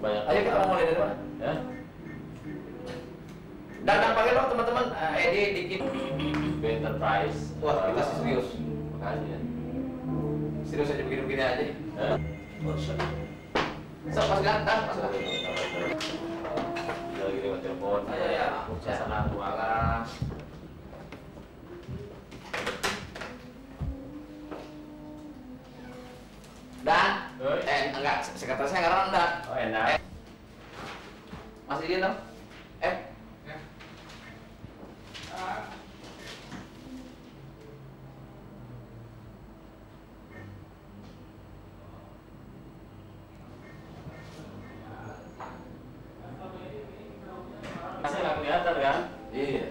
banyak. Ayo kita mulai dari mana? Ya. Dan panggil dong teman-teman, Edi, Dikit. Enterprise. Wah, kita sih serius. Makanya. Serius aja begini-begini aja. Oh, Sok, Mas Gantang, Mas Gantang. Lagi lewat telepon. Ya. Suasana ruangan. Dan, enggak, sekretarisnya sekarang enggak. Oh, enak. Masih dia dong? Saya nggak kelihatan kan? Iya.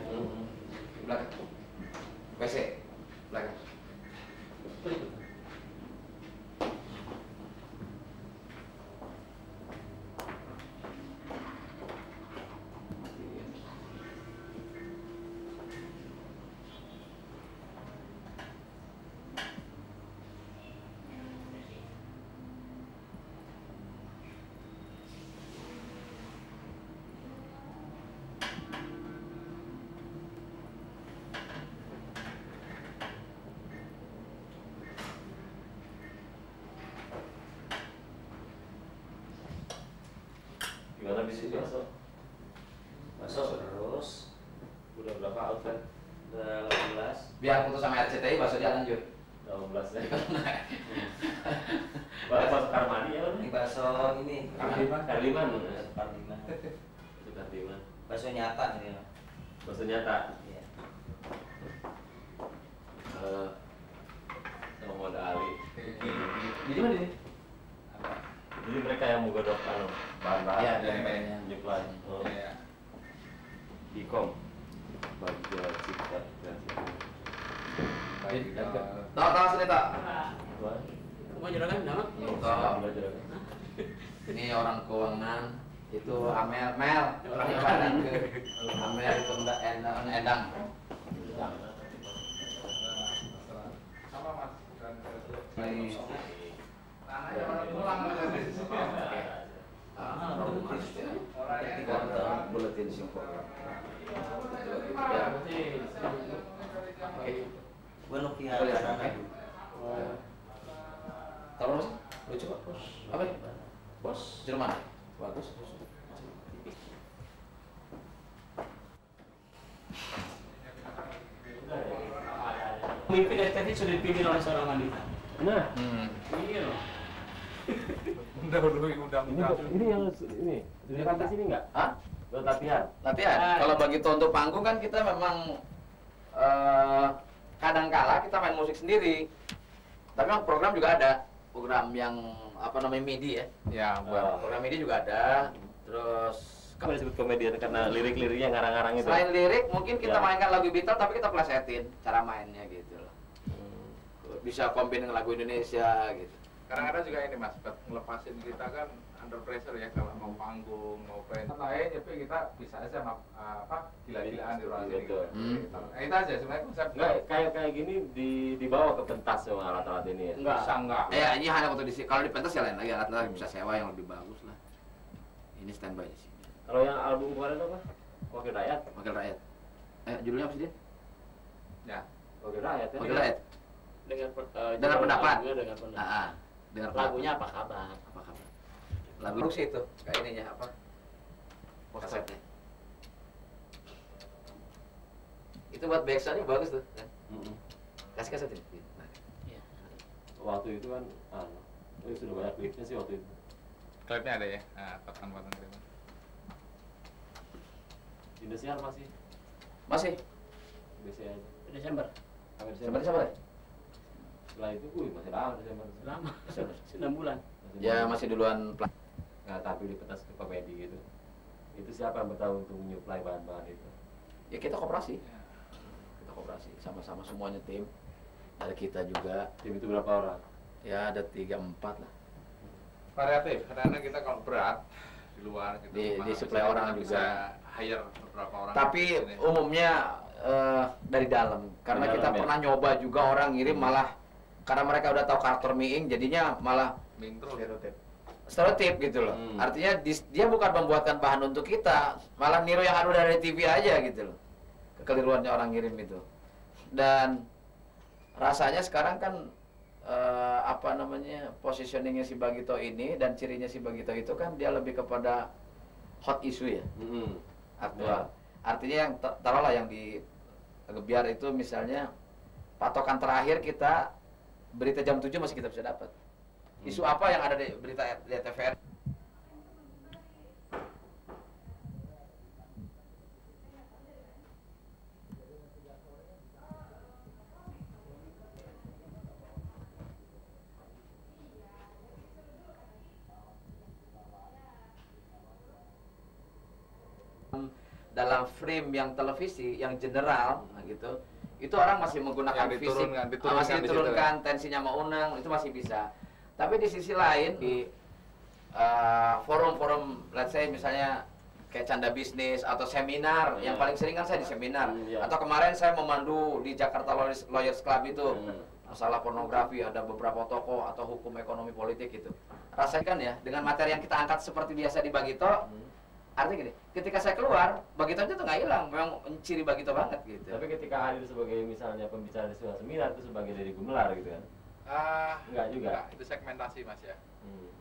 Belakang. WC. Belakang. Gimana bisnis masuk? Masuk terus. Udah berapa outlet? Udah 18. Biar putus sama RCTI, bakso dia lanjut. 18 ya. Bakso Karmani ya? Ini bakso ini. Karliman. Karliman. Itu Karliman. Bakso nyata ini. Bakso nyata. Iya. Sama Muhammad Ali. Di mana ini? Jadi mereka yang menggodok bahan-bahan. Iya, dari mainnya. Nyuplai. Oh. Iya. Dikom. Bagja Cipta Kreasi. Tahu sini tak? Mau juragan nama? Ini orang keuangan, itu Amel, Mel. Ini badan ke Amel itu Endang. Sama Mas. Buletin simpel. Gua Nokia Boleh, Banana. Taruh mas, lucu kok. Apa ini? Bos, Jerman. Bagus. Pemimpin STT sudah dipilih oleh seorang wanita. Nah, Iya loh. ini yang ini. Sudah sampai sini nggak? Hah? Buat latihan. Latihan. Kalau begitu untuk panggung kan kita memang kadang-kala kita main musik sendiri. Tapi memang program juga ada. Program yang apa namanya MIDI ya. Ya, buat Program MIDI juga ada. Terus Kamu disebut komedian karena lirik-liriknya ngarang-ngarang itu. selain lirik mungkin kita Ya. mainkan lagu Beatles tapi kita plesetin cara mainnya gitu loh. Bisa combine dengan lagu Indonesia gitu. kadang-kadang juga ini Mas, buat ngelepasin kita kan under pressure ya kalau mau panggung, mau pengen lain, tapi kita bisa aja apa gila-gilaan di ruang sini. Betul. Itu aja sebenarnya konsep. Enggak, kayak gini dibawa ke pentas sama alat-alat ini ya? Enggak. Bisa enggak? Ya ini hanya untuk kalau di pentas ya lain lagi alat-alat bisa sewa yang lebih bagus lah. Ini standby di sini. Kalau yang album kemarin apa? Wakil Rakyat? Wakil Rakyat. Judulnya apa sih dia? Ya. Wakil Rakyat ya? Wakil Rakyat. Dengan Dengan pendapat. Dengan pendapat. Dengan Lagunya apa kabar? apa kabar? Lagu sih itu kayak ininya apa? Kasetnya. Itu buat backsoundnya bagus tuh. Kan? Kasih kaset ini. Nah. Iya. Waktu itu kan, sudah banyak klipnya sih waktu itu. Klipnya ada ya? Nah, potongan-potongan klipnya. Indosiar masih? Masih. Biasa aja. Desember. Sampai Sampai Desember. Desember ya? Setelah itu, masih lama Desember. Lama. 9 bulan. Ya masih duluan. Nggak tampil di pentas ke komedi gitu. Itu siapa yang bertanggung untuk menyuplai bahan-bahan itu? Ya kita koperasi. Kita koperasi sama-sama semuanya tim. Ada kita juga. Tim itu berapa orang? Ya ada 3-4 lah. Variatif, karena kita kalau berat di luar gitu. Di supply orang kita juga. bisa hire beberapa orang. Tapi di sini. umumnya dari dalam. Karena Dari kita dalam, ya? pernah nyoba juga orang ngirim malah karena mereka udah tahu karakter Miing jadinya malah Ming terus. stereotip gitu loh. Artinya dia bukan membuatkan bahan untuk kita, malah niru yang ada dari TV aja gitu loh. Kekeliruannya orang ngirim itu. Dan rasanya sekarang kan apa namanya, positioningnya si Bagito ini dan cirinya si Bagito itu kan dia lebih kepada hot issue ya, aktual. Artinya yang taruhlah yang di Gebiar itu misalnya patokan terakhir kita berita jam 7 masih kita bisa dapat. Isu apa yang ada di berita di TVRI? Dalam frame yang televisi, yang general, gitu, itu orang masih menggunakan fisik, masih diturunkan tensinya mau unang, itu masih bisa. Tapi di sisi lain, di forum-forum, let's say misalnya kayak Canda Bisnis atau seminar, yang paling sering kan saya di seminar. Atau kemarin saya memandu di Jakarta Lawyers Club itu, masalah pornografi, ada beberapa tokoh atau hukum ekonomi politik gitu. Rasakan ya, dengan materi yang kita angkat seperti biasa di Bagito, artinya gini, ketika saya keluar, Bagito itu nggak hilang, memang ciri Bagito banget gitu. Tapi ketika hadir sebagai misalnya pembicara di sebuah seminar itu sebagai Deddy Gumelar gitu kan? Enggak juga. Enggak, itu segmentasi Mas ya.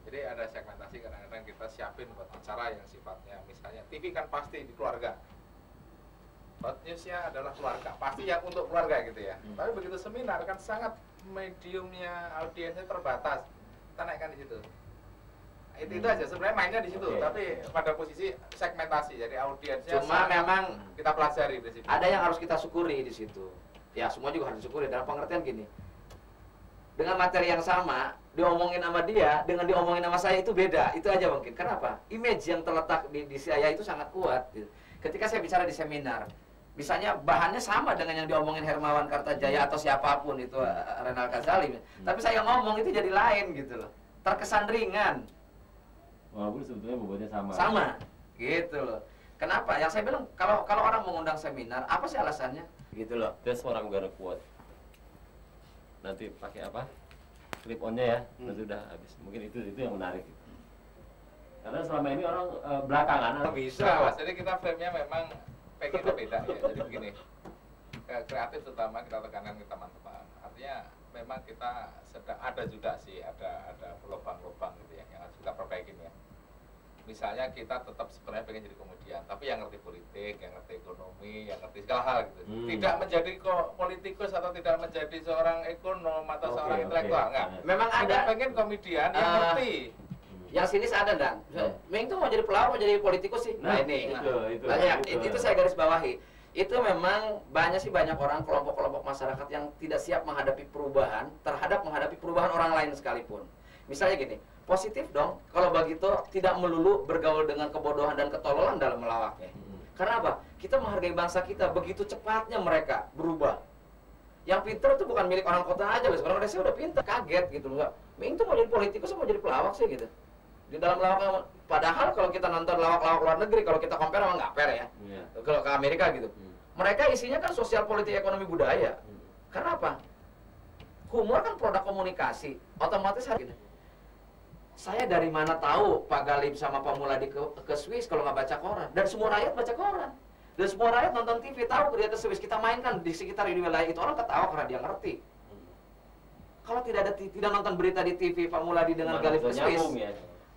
Jadi ada segmentasi, kadang-kadang kita siapin buat acara yang sifatnya misalnya TV kan pasti di keluarga. Hot news-nya adalah keluarga, pasti yang untuk keluarga gitu ya. Tapi begitu seminar kan sangat mediumnya, audiensnya terbatas. Kita naikkan di situ. Itu aja sebenarnya mainnya di situ, tapi pada posisi segmentasi, jadi audiensnya cuma memang kita pelajari di situ. Ada yang harus kita syukuri di situ. Ya semua juga harus disyukuri dalam pengertian gini. Dengan materi yang sama, diomongin sama dia, dengan diomongin sama saya itu beda. Itu aja mungkin. Kenapa? Image yang terletak di saya itu sangat kuat. Gitu. Ketika saya bicara di seminar, misalnya bahannya sama dengan yang diomongin Hermawan Kartajaya atau siapapun itu Renal Ghazali, tapi saya ngomong itu jadi lain gitu loh. Terkesan ringan. Walaupun sebetulnya bobotnya sama. Sama, gitu loh. Kenapa? Yang saya bilang kalau orang mengundang seminar, apa sih alasannya? Gitu loh. That's what I'm gonna quote. Nanti pakai apa? Clip on-nya ya. Nanti udah habis. Mungkin itu yang menarik. Karena selama ini orang belakangan bisa, Mas. Jadi kita frame-nya memang pengennya beda ya. Jadi begini. Kreatif terutama kita tekankan ke teman-teman. Artinya memang kita sedang ada juga sih ada lubang-lubang gitu yang harus kita perbaikin ya. Misalnya kita tetap sebenarnya pengen jadi komedian, tapi yang ngerti politik, yang ngerti ekonomi, yang ngerti segala hal gitu. Tidak menjadi politikus atau tidak menjadi seorang ekonom atau seorang intelektual, enggak. Memang ada pengen komedian yang ngerti. Yang sinis ada dan, Ming tuh mau jadi pelawak, mau jadi politikus sih. Nah ini, itu saya garis bawahi. Itu memang banyak orang kelompok-kelompok masyarakat yang tidak siap menghadapi perubahan terhadap menghadapi perubahan orang lain sekalipun. Misalnya gini, positif dong kalau Bagito tidak melulu bergaul dengan kebodohan dan ketololan dalam melawaknya. Karena apa? Kita menghargai bangsa kita, begitu cepatnya mereka berubah. Yang pintar itu bukan milik orang kota aja, orang desa udah pintar, kaget gitu loh. Ming tuh mau jadi politikus, mau jadi pelawak sih gitu. Di dalam lawaknya, padahal kalau kita nonton lawak-lawak luar negeri, kalau kita compare emang nggak fair ya. Kalau ke Amerika gitu, mereka isinya kan sosial, politik, ekonomi, budaya. Karena apa? Humor kan produk komunikasi, otomatis harus. Saya dari mana tahu Pak Galib sama Pak Muladi ke Swiss kalau nggak baca koran? Dan semua rakyat baca koran. Dan semua rakyat nonton TV tahu dia ke Swiss. Kita mainkan di sekitar di wilayah itu, orang ketawa karena dia ngerti. Kalau tidak nonton berita di TV Pak Muladi dengan Galib ke Swiss,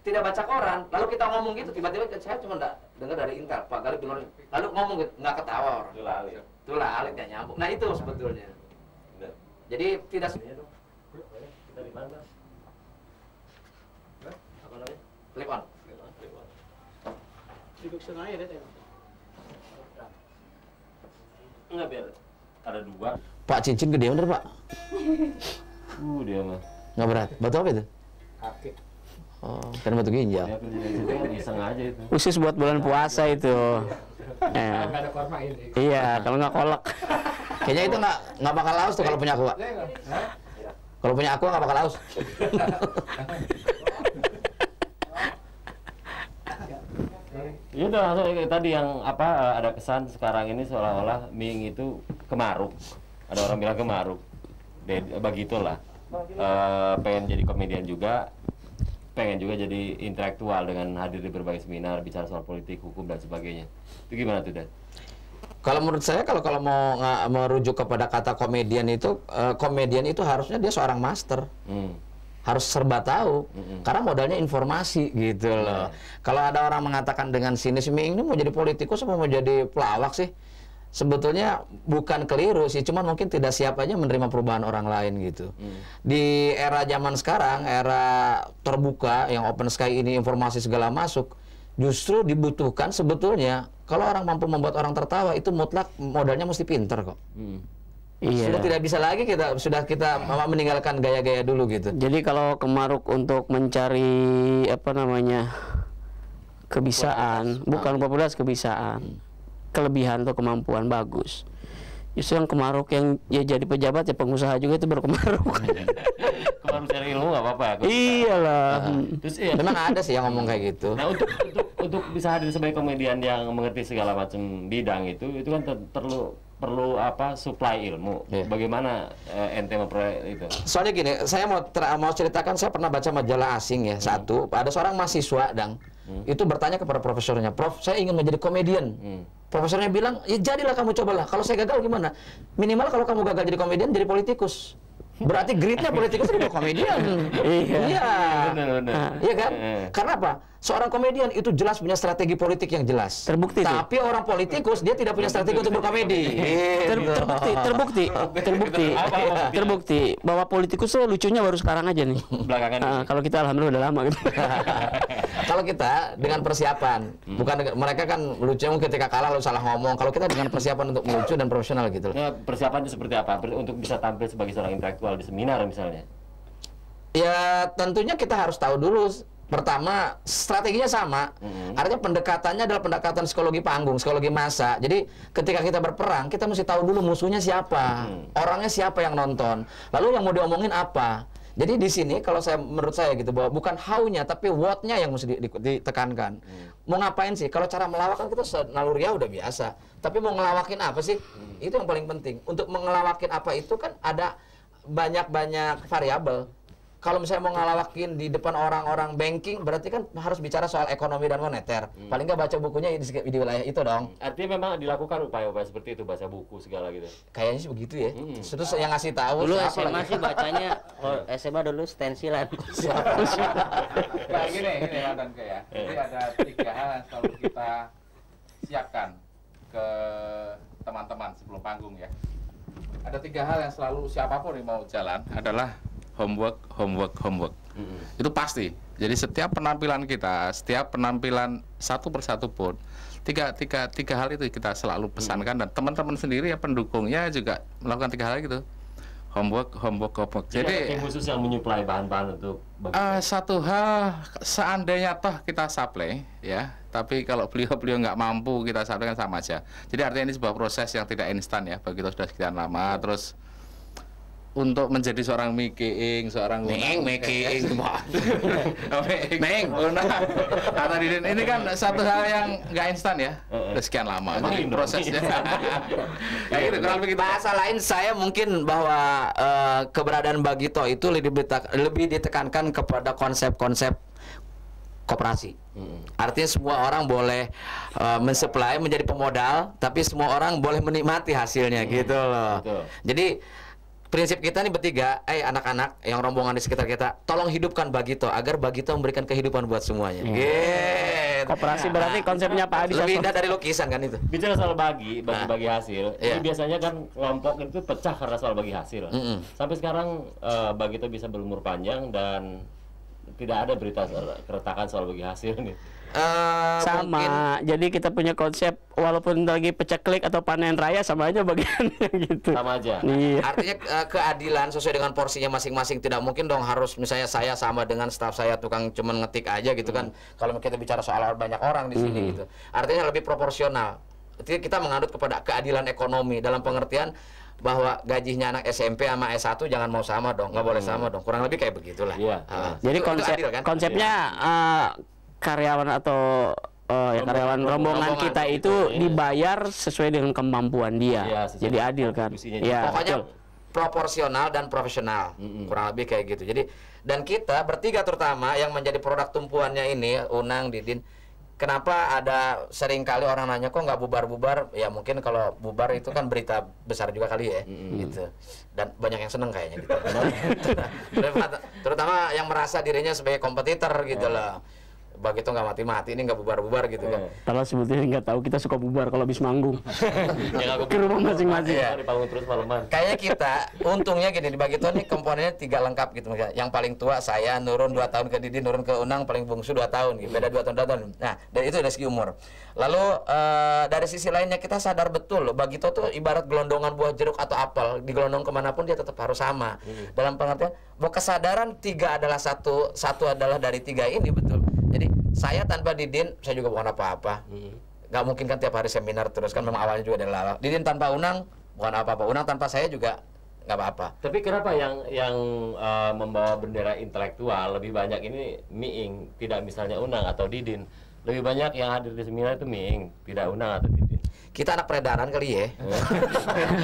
tidak baca koran, lalu kita ngomong gitu, tiba-tiba saya cuma dengar dari Intel, Pak Galib bilang, lalu ngomong gitu, nggak ketawa orang. Itulah alit yang nyambung. Nah itu sebetulnya. Jadi tidak. Kita di mana? Apa namanya? Clip on. Duduk setengah ya, deh. Enggak, biar ada dua. Pak, cincin gede bener Pak? Dia mah. Nggak berat. Batu apa itu? Kaki. Oh, kan batu ginjal. Dia kerja di situ kan iseng aja itu. Khusus buat bulan puasa itu. Nggak ada korma ini. Iya, kalau nggak kolak. Kayaknya itu nggak bakal laus tuh kalau punya aku, Pak. Kalau punya aku nggak bakal laus. Iya udah langsung kayak tadi yang apa ada kesan sekarang ini seolah-olah Ming itu kemaruk. Ada orang bilang kemaruk. Bagitulah. Pengen jadi komedian juga. pengen juga jadi intelektual dengan hadir di berbagai seminar, bicara soal politik, hukum dan sebagainya. Itu gimana tuh, Dan? Kalau menurut saya kalau mau merujuk kepada kata komedian itu harusnya dia seorang master. Harus serba tahu. Karena modalnya informasi gitu loh. Kalau ada orang mengatakan dengan sinis, ini mau jadi politikus apa mau jadi pelawak sih? Sebetulnya bukan keliru sih, cuman mungkin tidak siap aja menerima perubahan orang lain gitu. Di era zaman sekarang, era terbuka yang open sky ini informasi segala masuk, justru dibutuhkan sebetulnya kalau orang mampu membuat orang tertawa itu mutlak modalnya mesti pinter kok. Sudah tidak bisa lagi kita meninggalkan gaya-gaya dulu gitu. Jadi kalau Kemaruk untuk mencari kebisaan, bukan popularitas, kebisaan, kelebihan atau kemampuan bagus. Justru yang Kemaruk yang jadi pejabat ya pengusaha juga itu baru Kemaruk. Kemaruk cari ilmu nggak apa-apa ya? Iyalah. Terus Memang ada sih yang ngomong kayak gitu. Nah untuk bisa hadir sebagai komedian yang mengerti segala macam bidang itu kan perlu supply ilmu. Bagaimana ente memperoleh itu? Soalnya gini, saya mau ceritakan, saya pernah baca majalah asing ya. Satu, ada seorang mahasiswa itu bertanya kepada profesornya, Prof, saya ingin menjadi komedian. Profesornya bilang, ya jadilah kamu, cobalah. Kalau saya gagal gimana? Minimal kalau kamu gagal jadi komedian, jadi politikus. Berarti gridnya politikus jadi komedian. Iya. Iya kan? Karena apa? Seorang komedian itu jelas punya strategi politik yang jelas. Terbukti. Tapi orang politikus dia tidak punya strategi untuk berkomedi. Terbukti bahwa politikus tuh lucunya baru sekarang aja nih. Belakangan ini. Kalau kita alhamdulillah udah lama gitu. Kalau kita dengan persiapan, bukan mereka kan lucunya mungkin ketika kalah lalu salah ngomong. Kalau kita dengan persiapan untuk melucu dan profesional gitu. Nah, persiapan itu seperti apa? Untuk bisa tampil sebagai seorang intelektual di seminar misalnya? Ya tentunya kita harus tahu dulu. Pertama, strateginya sama. Artinya pendekatannya adalah pendekatan psikologi panggung, psikologi massa. Jadi ketika kita berperang, kita mesti tahu dulu musuhnya siapa, orangnya siapa yang nonton, lalu yang mau diomongin apa. Jadi di sini kalau menurut saya gitu, bahwa bukan how-nya tapi what-nya yang mesti ditekankan. Mau ngapain sih? Kalau cara melawak kan kita naluriah udah biasa. Tapi mau ngelawakin apa sih? Itu yang paling penting. Untuk mengelawakin apa itu kan ada banyak variabel. Kalau misalnya mau ngelawakin di depan orang-orang banking, berarti kan harus bicara soal ekonomi dan moneter. Paling nggak baca bukunya di wilayah itu dong. Artinya memang dilakukan upaya-upaya seperti itu, baca buku segala gitu. Kayaknya sih begitu ya. Terus yang ngasih tahu Dulu siapa SMA lagi? sih bacanya, SMA dulu stensilan. Nah, gini Mandan ya. Jadi ada 3 hal yang selalu kita siapkan ke teman-teman sebelum panggung ya. Ada 3 hal yang selalu siapapun yang mau jalan adalah homework. Itu pasti. Jadi setiap penampilan kita, setiap penampilan satu persatu pun, tiga hal itu kita selalu pesankan, dan teman-teman sendiri ya pendukungnya juga melakukan 3 hal gitu. Homework. Jadi tim khusus yang menyuplai bahan-bahan untuk satu hal, seandainya toh kita supply ya, tapi kalau beliau nggak mampu kita supply kan sama aja. Jadi artinya ini sebuah proses yang tidak instan ya, bagi kita sudah sekian lama. Terus untuk menjadi seorang making, kata Didin, ini kan satu hal yang nggak instan ya, udah sekian lama. Jadi prosesnya. Kayak gitu, kurang lebih gitu. Bahasa lain saya mungkin bahwa keberadaan Bagito itu lebih ditekankan kepada konsep-konsep koperasi. Artinya semua orang boleh mensuplai menjadi pemodal, tapi semua orang boleh menikmati hasilnya gitu loh. Jadi prinsip kita nih bertiga, anak-anak yang rombongan di sekitar kita, tolong hidupkan Bagito agar Bagito memberikan kehidupan buat semuanya. Koperasi berarti konsepnya Pak Adi. Lebih indah dari lukisan kan itu. Bicara soal bagi hasil, ini biasanya kan kelompok itu pecah karena soal bagi hasil. Sampai sekarang Bagito bisa berumur panjang dan tidak ada berita keretakan soal bagi hasil nih. Sama, mungkin, jadi kita punya konsep walaupun lagi peceklik atau panen raya sama aja bagiannya gitu. Sama aja. Iya. Artinya keadilan sesuai dengan porsinya masing-masing. Tidak mungkin dong harus misalnya saya sama dengan staf saya tukang cuman ngetik aja gitu kan. Kalau kita bicara soal banyak orang di sini gitu. Artinya lebih proporsional. Jadi kita mengadut kepada keadilan ekonomi dalam pengertian bahwa gajinya anak SMP sama S1 jangan mau sama dong, nggak boleh sama dong. Kurang lebih kayak begitulah. Jadi itu adil, kan? konsepnya karyawan atau karyawan rombongan kita itu dibayar sesuai dengan kemampuan dia. Jadi adil kan. Ya, pokoknya proporsional dan profesional, kurang lebih kayak gitu. Jadi dan kita bertiga terutama yang menjadi produk tumpuannya ini, Unang, Didin. Kenapa ada sering kali orang nanya kok nggak bubar-bubar? Ya mungkin kalau bubar itu kan berita besar juga kali ya, gitu. Dan banyak yang seneng kayaknya gitu. Terutama yang merasa dirinya sebagai kompetitor gitu loh. Begitu nggak mati-mati ini nggak bubar-bubar gitu kan. Kalau sebetulnya nggak tahu kita suka bubar kalau habis manggung. Ke rumah masing-masing. Ya, di panggung terus malaman. Kayaknya kita untungnya gini di Bagito nih komponennya 3 lengkap gitu. Yang paling tua saya nurun 2 tahun ke Didi, nurun ke Unang, paling bungsu 2 tahun gitu. Beda 2 tahun. Nah, dari itu dari segi umur. Lalu dari sisi lainnya kita sadar betul loh, Bagito tuh ibarat gelondongan buah jeruk atau apel, digelondong kemanapun dia tetap harus sama. Dalam pengertian bahwa kesadaran 3 adalah satu adalah dari 3 ini betul. Jadi saya tanpa Didin, saya juga bukan apa-apa. Nggak mungkin kan tiap hari seminar terus kan, memang awalnya juga dari lala. Didin tanpa Unang bukan apa-apa. Unang tanpa saya juga nggak apa-apa. Tapi kenapa yang membawa bendera intelektual lebih banyak ini Miing, tidak misalnya Unang atau Didin? Lebih banyak yang hadir di seminar itu Miing, tidak Unang atau Didin. Kita anak peredaran kali ya.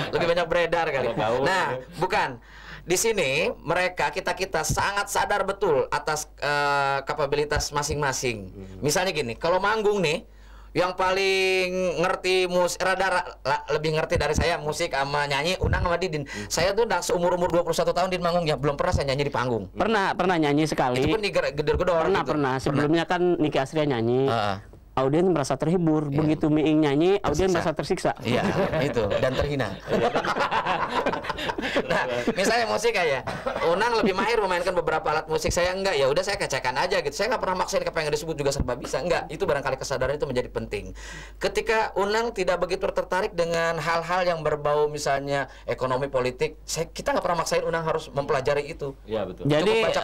Lebih banyak beredar kali. Nah, bukan. Di sini mereka kita sangat sadar betul atas kapabilitas masing-masing. Misalnya gini, kalau manggung nih, yang paling ngerti lebih ngerti dari saya musik sama nyanyi Unang sama Didin. Saya tuh udah seumur-umur 21 tahun di manggung ya, belum pernah saya nyanyi di panggung. Pernah nyanyi sekali. Itu pun digedor-gedor. Pernah. Sebelumnya kan Niki Astria nyanyi. Audiens merasa terhibur, begitu Miing nyanyi, audiens merasa tersiksa. Iya, itu dan terhina. Nah, misalnya musik kayak Unang lebih mahir memainkan beberapa alat musik, saya enggak, ya udah saya kecekan aja gitu. Saya nggak pernah maksain kepengen disebut juga serba bisa, enggak. Itu barangkali kesadaran itu menjadi penting. Ketika Unang tidak begitu tertarik dengan hal-hal yang berbau misalnya ekonomi politik, kita nggak pernah maksain Unang harus mempelajari itu. Iya betul. Jadi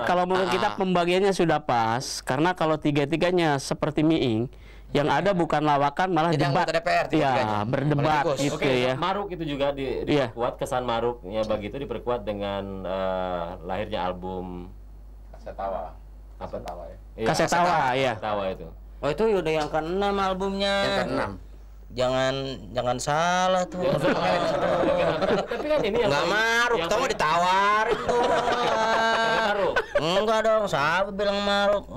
kalau menurut kita pembagiannya sudah pas, karena kalau tiga-tiganya seperti Miing, yang ada bukan lawakan malah jadi debat. DPR, ya, berdebat gitu. Oke, ya. Maruk itu juga diperkuat, kesan Maruknya begitu diperkuat dengan lahirnya album Kaset Tawa. apa? Tawa ya. Kaset Tawa, ya. Tawa itu. Oh itu udah yang ke-6 albumnya. Yang ke-6. Jangan salah tuh. Tapi kan ini yang nggak Maruk, kamu ditawarin tuh. Maruk. Enggak dong, sahabat bilang Maruk.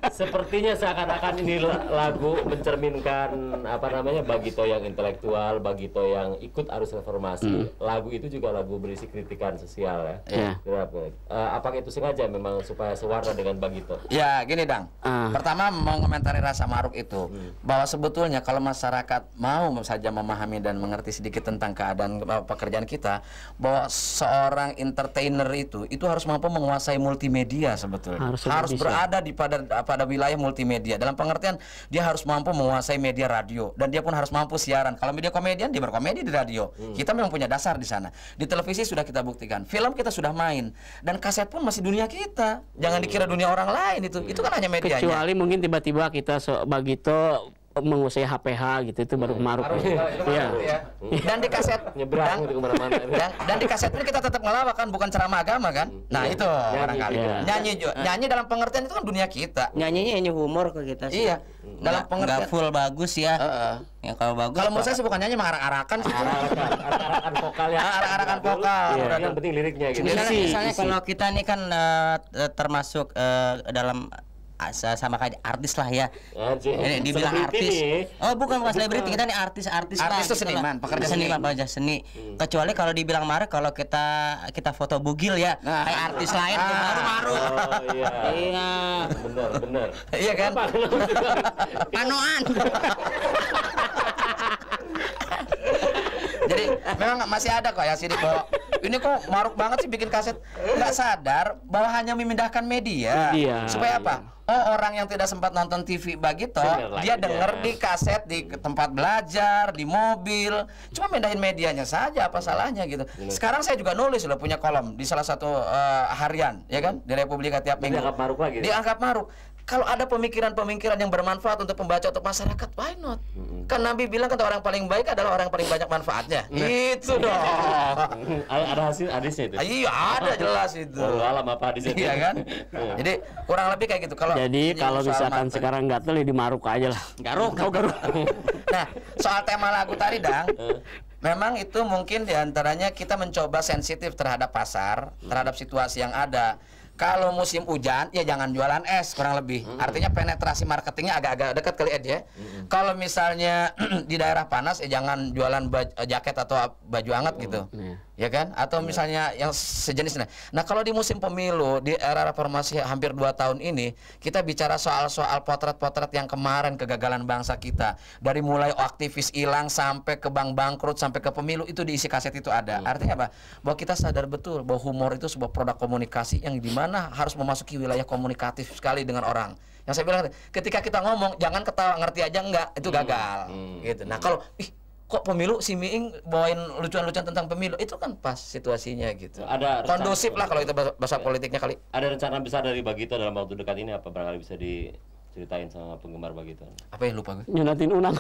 Sepertinya seakan-akan ini lagu mencerminkan apa namanya Bagito yang intelektual, Bagito yang ikut arus reformasi. Lagu itu juga lagu berisi kritikan sosial ya. Apakah itu sengaja memang supaya sewarna dengan Bagito? Ya, gini Dang. Pertama mengomentari rasa Maruk itu bahwa sebetulnya kalau masyarakat mau saja memahami dan mengerti sedikit tentang keadaan pekerjaan kita, bahwa seorang entertainer itu harus mampu menguasai multimedia sebetulnya. Harus berada di pada wilayah multimedia. Dalam pengertian dia harus mampu menguasai media radio dan dia pun harus mampu siaran. Kalau media komedian dia berkomedi di radio. Kita memang punya dasar di sana. Di televisi sudah kita buktikan. Film kita sudah main dan kaset pun masih dunia kita. Jangan dikira dunia orang lain itu. Itu kan hanya medianya. Kecuali mungkin tiba-tiba kita Bagito menguasai HPH gitu, itu baru Maruk. Iya. Dan di kaset nyebrang gitu kemana-mana. Dan di kaset pun kita tetap ngelawak kan, bukan ceramah agama kan. Nah itu barangkali nyanyi dalam pengertian itu kan dunia kita. Nyanyinya humor ke kita sih. Iya. Dalam pengertian nggak full bagus ya. Ya kalau bagus. Kalau menurut saya sih bukan nyanyi, arak-arakan sih. Arak-arakan vokal ya. Arak-arakan vokal. Yang penting liriknya gitu. Misalnya kalau kita nih kan termasuk dalam sama kayak artis lah ya. Ini dibilang artis. Oh bukan selebriti, kita nih artis lah. Artis itu seniman, pekerja seniman, pekerja seni. Kecuali kalau dibilang Maruk, kalau kita foto bugil ya, kayak artis lain baru Maruk. Oh iya. Iya. Benar. Iya kan? Panoan. Jadi memang masih ada kok ya sidik bahwa ini kok Maruk banget sih bikin kaset, nggak sadar bahwa hanya memindahkan media. Supaya apa? Oh, orang yang tidak sempat nonton TV Bagito, dia denger di kaset, di tempat belajar, di mobil, cuma pindahin medianya saja, apa salahnya gitu. Sekarang saya juga nulis loh, punya kolom di salah satu harian, ya kan, di Republika tiap minggu. Dianggap Maruk lagi. Dianggap Maruk. Kalau ada pemikiran-pemikiran yang bermanfaat untuk pembaca, untuk masyarakat, why not? Kan Nabi bilang kan orang paling baik adalah orang yang paling banyak manfaatnya. Itu dong. Ada hasil hadisnya itu. Iya, ada jelas itu. Alam apa hadisnya? Iya kan? Jadi kurang lebih kayak gitu. Jadi kalau misalkan sekarang gatel ya di Maruk aja lah. Garuk. Nah, soal tema lagu tadi Dang, Memang itu mungkin diantaranya kita mencoba sensitif terhadap pasar, terhadap situasi yang ada. Kalau musim hujan ya jangan jualan es, kurang lebih. Artinya penetrasi marketingnya agak-agak dekat kali Ed ya. Kalau misalnya di daerah panas ya jangan jualan jaket atau baju hangat gitu. Ya kan? Atau misalnya yang sejenisnya. Nah, kalau di musim pemilu di era reformasi hampir 2 tahun ini, kita bicara soal-soal potret-potret yang kemarin kegagalan bangsa kita. Dari mulai aktivis hilang sampai ke bank bangkrut sampai ke pemilu, itu diisi kaset itu ada. Artinya apa? Bahwa kita sadar betul bahwa humor itu sebuah produk komunikasi yang dimana harus memasuki wilayah komunikatif sekali dengan orang. Yang saya bilang ketika kita ngomong jangan ketawa ngerti aja enggak, itu gagal. Gitu. Nah, kalau kok pemilu si Miing bawain lucuan-lucuan tentang pemilu, itu kan pas situasinya gitu. Ada kondusif lah kalau itu bahasa politiknya kali. Ada rencana besar dari Bagito dalam waktu dekat ini, apa barangkali bisa diceritain sama penggemar Bagito? Apa yang lupa gue? Nyunatin unang.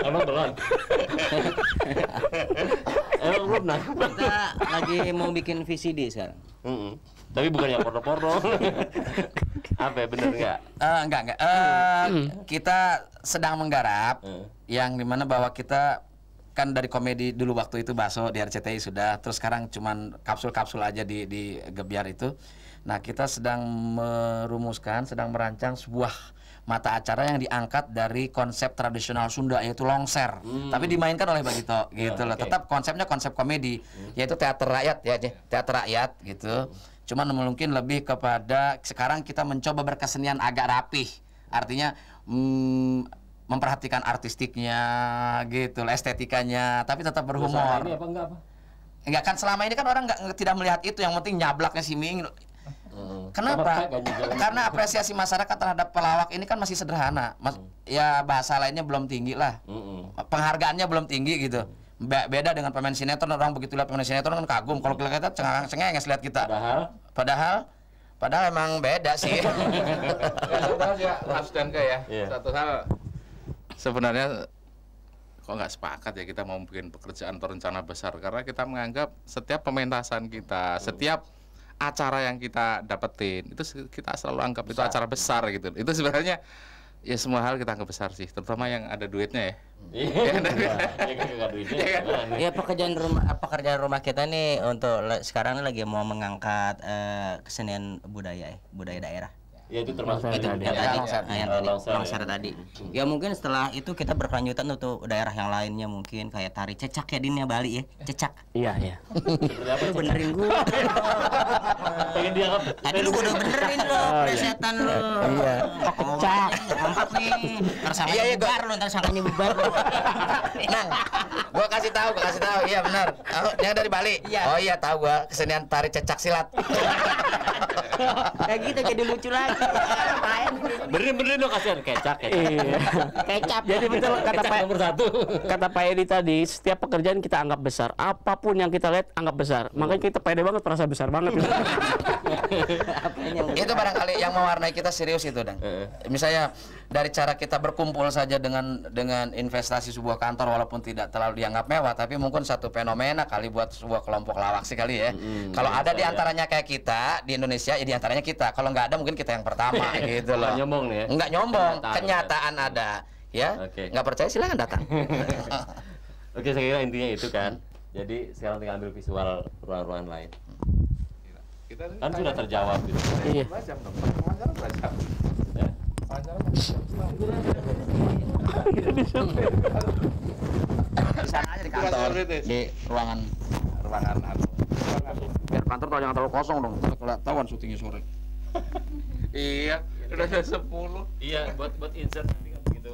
Emang belum? Emang belum nah? Kita lagi mau bikin VCD sekarang. Tapi bukan yang porno-porno. Apa ya, bener nggak? Enggak. Kita sedang menggarap yang dimana bahwa kita kan dari komedi dulu waktu itu Baso di RCTI sudah, terus sekarang cuman kapsul-kapsul aja di Gebiar itu. Nah, kita sedang merumuskan, sedang merancang sebuah mata acara yang diangkat dari konsep tradisional Sunda, yaitu longser, tapi dimainkan oleh Bagito gitu loh. Tetap konsepnya konsep komedi, yaitu teater rakyat ya, teater rakyat gitu. Cuman mungkin lebih kepada sekarang kita mencoba berkesenian agak rapih, artinya memperhatikan artistiknya gitu, estetikanya, tapi tetap berhumor. Ini apa enggak apa? Enggak kan, selama ini kan orang tidak melihat itu, yang penting nyablaknya si Miing. Kenapa? Karena apresiasi masyarakat terhadap pelawak ini kan masih sederhana, ya bahasa lainnya belum tinggi lah, penghargaannya belum tinggi gitu. Beda dengan pemain sinetron, orang begitu lihat pemain sinetron kan kagum, kalau kita cengenges lihat kita. Padahal emang beda sih. Satu hal ya, Mas dan ya. Satu hal sebenarnya kok nggak sepakat ya kita mau bikin pekerjaan atau rencana besar, karena kita menganggap setiap pementasan kita, setiap acara yang kita dapetin itu kita selalu anggap itu acara besar gitu. Itu sebenarnya ya semua hal kita anggap besar sih, terutama yang ada duitnya ya. Ya pekerjaan rumah kita nih untuk sekarang ini lagi mau mengangkat kesenian budaya daerah. Ya itu termasuk longser tadi. Ya mungkin setelah itu kita berkelanjutan untuk daerah yang lainnya, mungkin kayak tari cecak ya, Din ya, Bali ya, cecak. Iya. Lu benerin gua. Pengen dianggap. Tadi lu udah benerin lo, presetan lu. Iya. Cecak. Kompak nih. Tersangkanya bubar lu, tersangkanya bubar lu. Nah, gua kasih tahu. Iya benar. Yang dari Bali. Oh iya, tahu gua kesenian tari cecak silat. Kayak gitu jadi lucu lagi. Benerin dong, kasihan kecap. Kecap. Jadi betul kata Pak nomor 1. Kata Pak Edi tadi, setiap pekerjaan kita anggap besar. Apapun yang kita lihat anggap besar. Makanya kita pede banget, merasa besar banget. Itu barangkali yang mewarnai kita serius itu, Dang. Misalnya dari cara kita berkumpul saja dengan investasi sebuah kantor, walaupun tidak terlalu dianggap mewah, tapi mungkin satu fenomena kali buat sebuah kelompok lawak sih kali ya. Kalau ada di antaranya kayak kita di Indonesia, ya di antaranya kita. Kalau nggak ada mungkin kita yang pertama gitu loh. Nggak nyombong nih ya? Nggak nyombong, kenyataan ada. Ya, nggak percaya silahkan datang. Oke, saya kira intinya itu kan. Jadi sekarang tinggal ambil visual ruangan-ruangan lain. Kan sudah terjawab gitu. Iya. Di sana aja di kantor, di ruangan. Biar kantor jangan terlalu kosong dong. Ketahuan syutingnya sore. Iya, udah 10. Iya, buat insert gitu.